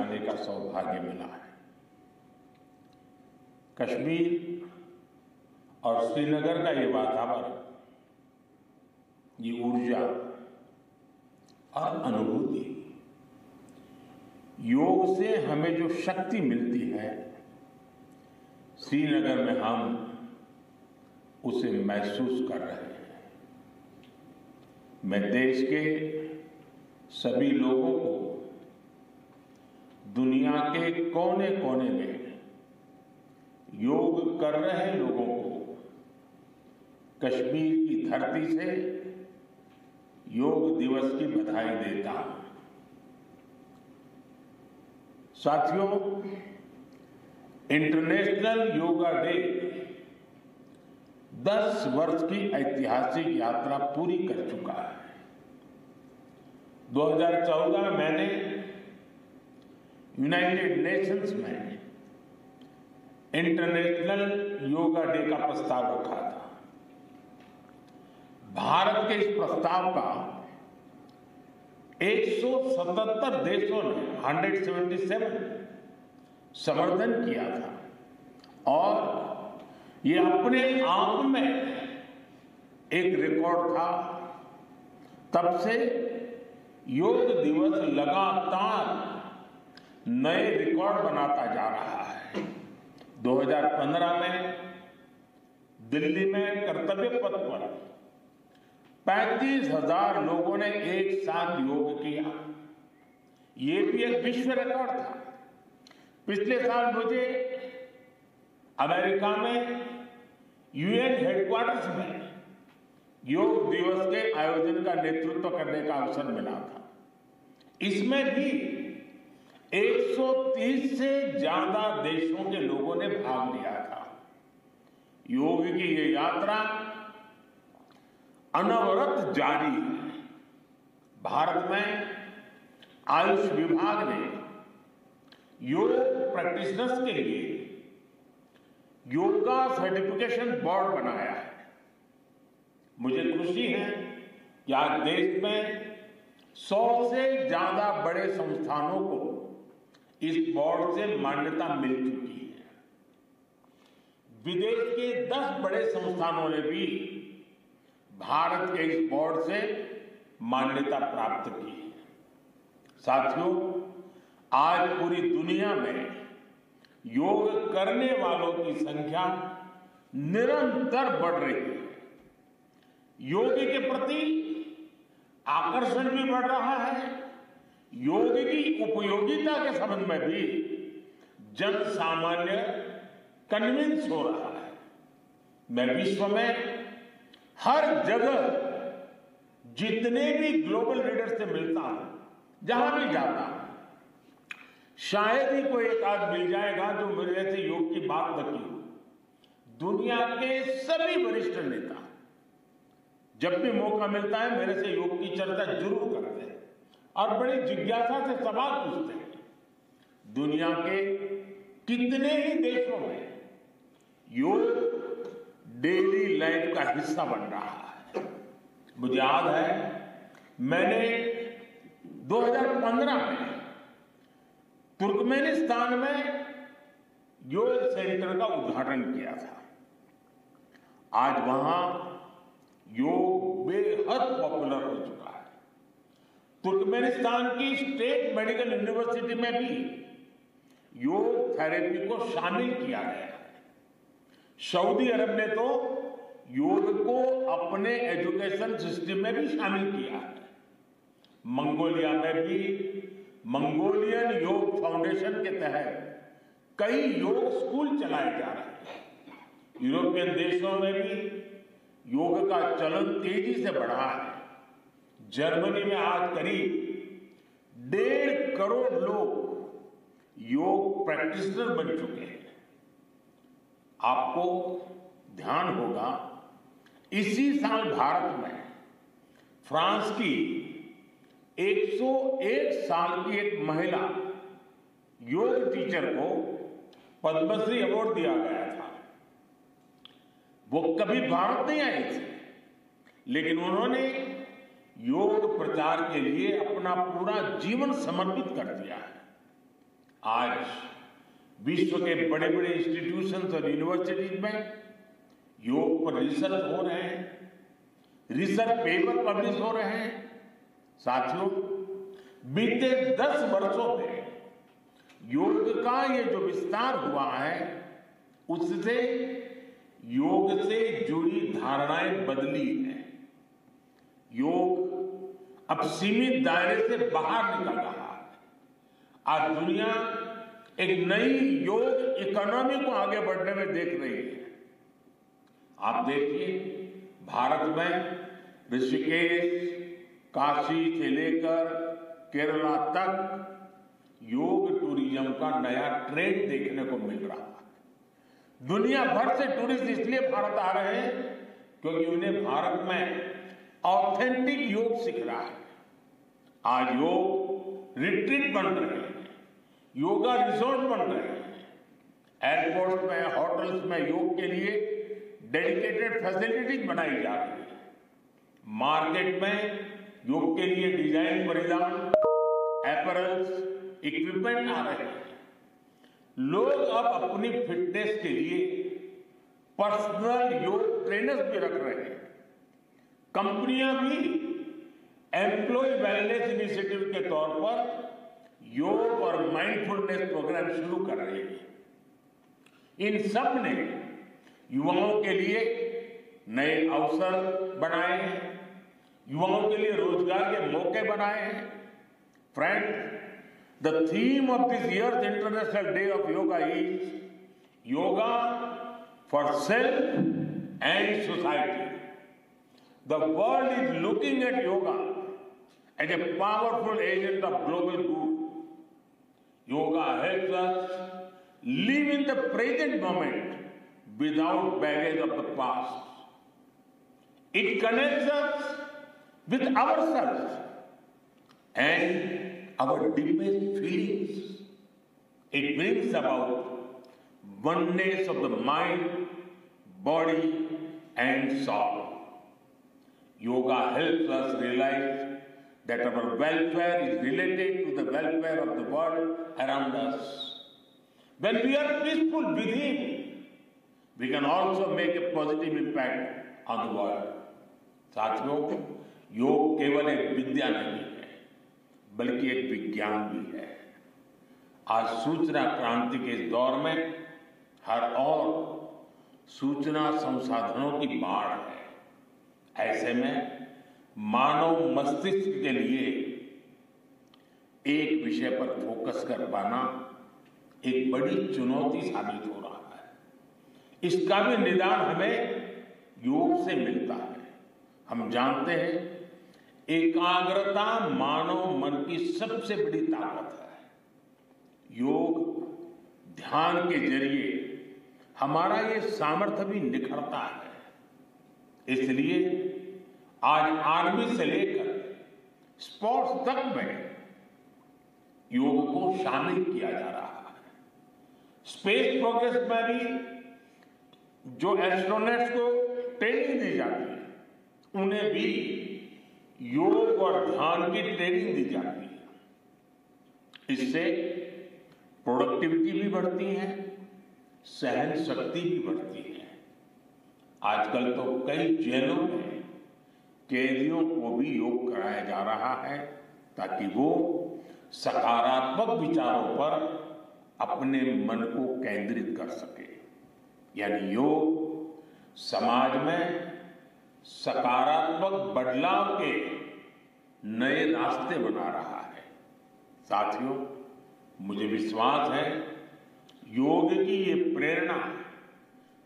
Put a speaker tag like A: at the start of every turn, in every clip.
A: जाने का सौभाग्य मिला है। कश्मीर और श्रीनगर का ये वातावरण, ये ऊर्जा और अनुभूति, योग से हमें जो शक्ति मिलती है, श्रीनगर में हम उसे महसूस कर रहे हैं। मैं देश के सभी लोगों को, दुनिया के कोने कोने में योग कर रहे लोगों को कश्मीर की धरती से योग दिवस की बधाई देता हूं। साथियों, इंटरनेशनल योगा डे 10 वर्ष की ऐतिहासिक यात्रा पूरी कर चुका है। 2014 में मैंने यूनाइटेड नेशंस में इंटरनेशनल योगा डे का प्रस्ताव रखा था। भारत के इस प्रस्ताव का 177 देशों ने 177 समर्थन किया था और ये अपने आप में एक रिकॉर्ड था। तब से योग दिवस लगातार नए रिकॉर्ड बनाता जा रहा है। 2015 में दिल्ली में कर्तव्य पथ पर 35,000 लोगों ने एक साथ योग किया। ये भी एक विश्व रिकॉर्ड था। पिछले साल मुझे अमेरिका में यूएन हेडक्वार्टर्स में योग दिवस के आयोजन का नेतृत्व करने का अवसर मिला था। इसमें भी 130 से ज्यादा देशों के लोगों ने भाग लिया था। योग की ये यात्रा अनवरत जारी है। भारत में आयुष विभाग ने योग प्रैक्टिशनर्स के लिए योगा सर्टिफिकेशन बोर्ड बनाया है। मुझे खुशी है कि आज देश में 100 से ज्यादा बड़े संस्थानों को इस बोर्ड से मान्यता मिल चुकी है। विदेश के 10 बड़े संस्थानों ने भी भारत के इस बोर्ड से मान्यता प्राप्त की है। साथियों, आज पूरी दुनिया में योग करने वालों की संख्या निरंतर बढ़ रही है। योग के प्रति आकर्षण भी बढ़ रहा है। योग की उपयोगिता के संबंध में भी जन सामान्य कन्विंस हो रहा है। मैं विश्व में हर जगह जितने भी ग्लोबल लीडर से मिलता हूं, जहां भी जाता हूं, शायद ही कोई एक आध मिल जाएगा जो मेरे से योग की बात न की हो। दुनिया के सभी वरिष्ठ नेता जब भी मौका मिलता है मेरे से योग की चर्चा जरूर करते हैं और बड़ी जिज्ञासा से सवाल पूछते हैं। दुनिया के कितने ही देशों में योग डेली लाइफ का हिस्सा बन रहा है। मुझे याद है मैंने 2015 में तुर्कमेनिस्तान में योग सेंटर का उद्घाटन किया था। आज वहां योग बेहद पॉपुलर हो चुका है। तुर्कमेनिस्तान की स्टेट मेडिकल यूनिवर्सिटी में भी योग थेरेपी को शामिल किया गया है। सऊदी अरब ने तो योग को अपने एजुकेशन सिस्टम में भी शामिल किया है। मंगोलिया में भी मंगोलियन योग फाउंडेशन के तहत कई योग स्कूल चलाए जा रहे हैं। यूरोपियन देशों में भी योग का चलन तेजी से बढ़ा है। जर्मनी में आज करीब 1.5 करोड़ लोग योग प्रैक्टिशनर बन चुके हैं। आपको ध्यान होगा, इसी साल भारत में फ्रांस की 101 साल की एक महिला योग टीचर को पद्मश्री अवार्ड दिया गया था। वो कभी भारत नहीं आई थी, लेकिन उन्होंने योग प्रचार के लिए अपना पूरा जीवन समर्पित कर दिया है। आज विश्व के बड़े बड़े इंस्टीट्यूशंस और यूनिवर्सिटीज में योग पर रिसर्च हो रहे हैं, रिसर्च पेपर पब्लिश हो रहे हैं। साथियों, बीते 10 वर्षों में योग का ये जो विस्तार हुआ है, उससे योग से जुड़ी धारणाएं बदली हैं। योग अब सीमित दायरे से बाहर निकल रहा है। आज दुनिया एक नई योग इकोनॉमी को आगे बढ़ने में देख रही है। आप देखिए, भारत में ऋषिकेश, काशी से लेकर केरला तक योग टूरिज्म का नया ट्रेंड देखने को मिल रहा है। दुनिया भर से टूरिस्ट इसलिए भारत आ रहे हैं क्योंकि उन्हें भारत में ऑथेंटिक योग सीख रहा है। आज योग रिट्रीट बन रहे हैं, योगा रिसोर्ट बन रहे हैं, एयरपोर्ट में, होटल्स में योग के लिए डेडिकेटेड फैसिलिटीज बनाई जा रही है। मार्केट में योग के लिए डिजाइन, परिधान, अपैरल्स, इक्विपमेंट आ रहे हैं। लोग अब अपनी फिटनेस के लिए पर्सनल योग ट्रेनर्स भी रख रहे हैं। कंपनियां भी एम्प्लॉय वेलनेस इनिशिएटिव के तौर पर योग और माइंडफुलनेस प्रोग्राम शुरू कर रही है। इन सब ने युवाओं के लिए नए अवसर बनाए हैं, युवाओं के लिए रोजगार के मौके बनाए हैं। Friends, the theme of this year's International Day of Yoga is Yoga for Self and Society. The world is looking at yoga as a powerful agent of global good. Yoga helps us live in the present moment without baggage of the past. It connects us with ourselves and our deepest feelings. It brings about oneness of the mind, body, and soul. Yoga helps us realize that our welfare is related to the welfare of the world around us. When we are peaceful within, we can also make a positive impact on the world. साथियों, योग केवल एक विद्या नहीं है, बल्कि एक विज्ञान भी है। आज सूचना क्रांति के इस दौर में हर ओर सूचना संसाधनों की बाढ़ है। ऐसे में मानव मस्तिष्क के लिए एक विषय पर फोकस कर पाना एक बड़ी चुनौती साबित हो रहा है। इसका भी निदान हमें योग से मिलता है। हम जानते हैं, एकाग्रता मानव मन की सबसे बड़ी ताकत है। योग ध्यान के जरिए हमारा ये सामर्थ्य भी निखरता है। इसलिए आज आर्मी से लेकर स्पोर्ट्स तक में योग को शामिल किया जा रहा है। स्पेस प्रोग्रेस में भी जो एस्ट्रोनॉट्स को ट्रेनिंग दी जाती है, उन्हें भी योग और ध्यान की ट्रेनिंग दी जाती है। इससे प्रोडक्टिविटी भी बढ़ती है, सहन शक्ति भी बढ़ती है। आजकल तो कई जेलों में कैदियों को भी योग कराया जा रहा है ताकि वो सकारात्मक विचारों पर अपने मन को केंद्रित कर सके। यानी योग समाज में सकारात्मक बदलाव के नए रास्ते बना रहा है। साथियों, मुझे विश्वास है योग की ये प्रेरणा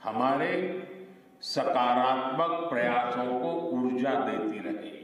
A: हमारे सकारात्मक प्रयासों को ऊर्जा देती रहेगी।